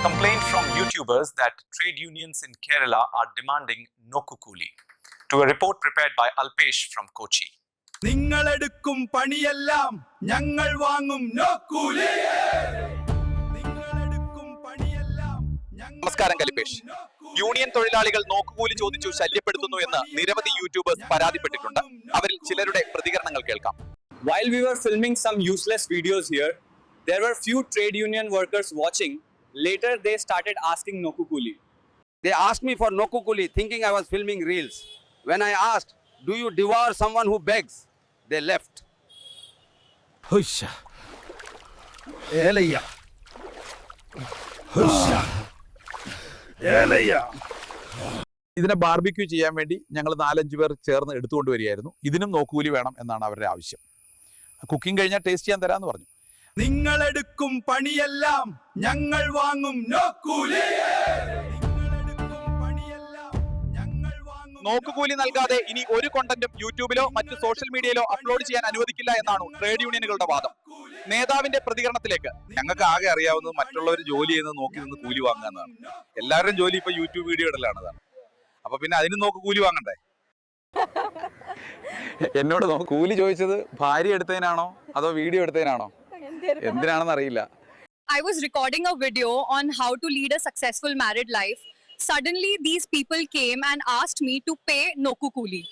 complaint from YouTubers that trade unions in Kerala are demanding Nokkukuli. To a report prepared by Alpesh from Kochi. നിങ്ങളെടുക്കും പണിയെല്ലാം ഞങ്ങൾ വാങ്ങും നോക്കൂലി. നമസ്കാരം കലിപേഷ്. Union തൊഴിലാളികൾ നോക്കുകൂലി ചോദിച്ചു ശല്യപ്പെടുത്തുന്നു എന്ന് നിരവധി യൂട്യൂബേഴ്സ് പരാതിപ്പെട്ടിട്ടുണ്ട്. അവരിൽ ചിലരുടെ പ്രതികരണങ്ങൾ കേൾക്കാം. While we were filming some useless videos here, there were few trade union workers watching. Later they started asking Nokkukuli. They asked me for Nokkukuli thinking I was filming reels. When I asked, do you devour someone who begs? They left. ഹുഷ Ilaiah ഹുഷ Ilaiah. ഇതിനെ barbecue ചെയ്യാൻ വേണ്ടി ഞങ്ങൾ 4-5 പേർ ചേർന്ന് എടുത്തുകൊണ്ട് വരികയായിരുന്നു. ഇതിനും നോക്കുകൂലി വേണം എന്നാണ് അവരുടെ ആവശ്യം. കുക്കിംഗ് കഴിഞ്ഞാൽ ടേസ്റ്റ് ചെയ്യാൻ തരാമെന്ന് പറഞ്ഞു. നിങ്ങളെടുക്കും പണിയെല്ലാം ഞങ്ങൾ വാങ്ങും നോക്കൂലി. നോക്കുകൂലി നൽകാതെ ഇനി ഒരു കോണ്ടന്റും യൂട്യൂബിലോ മറ്റു സോഷ്യൽ മീഡിയയിലോ അപ്ലോഡ് ചെയ്യാൻ അനുവദിക്കില്ല എന്നാണ് ട്രേഡ് യൂണിയനുകളുടെ വാദം. നേതാവിന്റെ പ്രതികരണത്തിലേക്ക്. ഞങ്ങൾക്ക് ആകെ അറിയാവുന്നത് മറ്റുള്ളവർ ജോലി ചെയ്യുന്നത് നോക്കി നിന്ന് കൂലി വാങ്ങുക എന്നാണ്. എല്ലാവരുടെയും ജോലി ഇപ്പൊ യൂട്യൂബ് വീഡിയോ ഇടലാണ്. അപ്പൊ പിന്നെ അതിന് നോക്ക് കൂലി വാങ്ങണ്ടേ? എന്നോട് കൂലി ചോദിച്ചത് ഭാര്യ എടുത്തതിനാണോ അതോ വീഡിയോ എടുത്തതിനാണോ എന്തിനാണെന്ന് അറിയില്ല. I was recording a video on how to lead a successful married life. Suddenly these people came and asked me to pay Nokkukuli.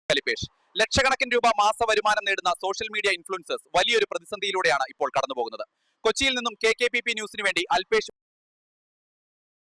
കലിപേഷ്, ലക്ഷക്കണക്കിന് രൂപ മാസ വരുമാനം നേടുന്ന സോഷ്യൽ മീഡിയ ഇൻഫ്ലുവൻസേഴ്സ് വലിയൊരു പ്രതിസന്ധിയിലൂടെയാണ് ഇപ്പോൾ കടന്നുപോകുന്നത്. കൊച്ചിയിൽ നിന്നും KKPP ന്യൂസിന് വേണ്ടി അൽപേഷ്.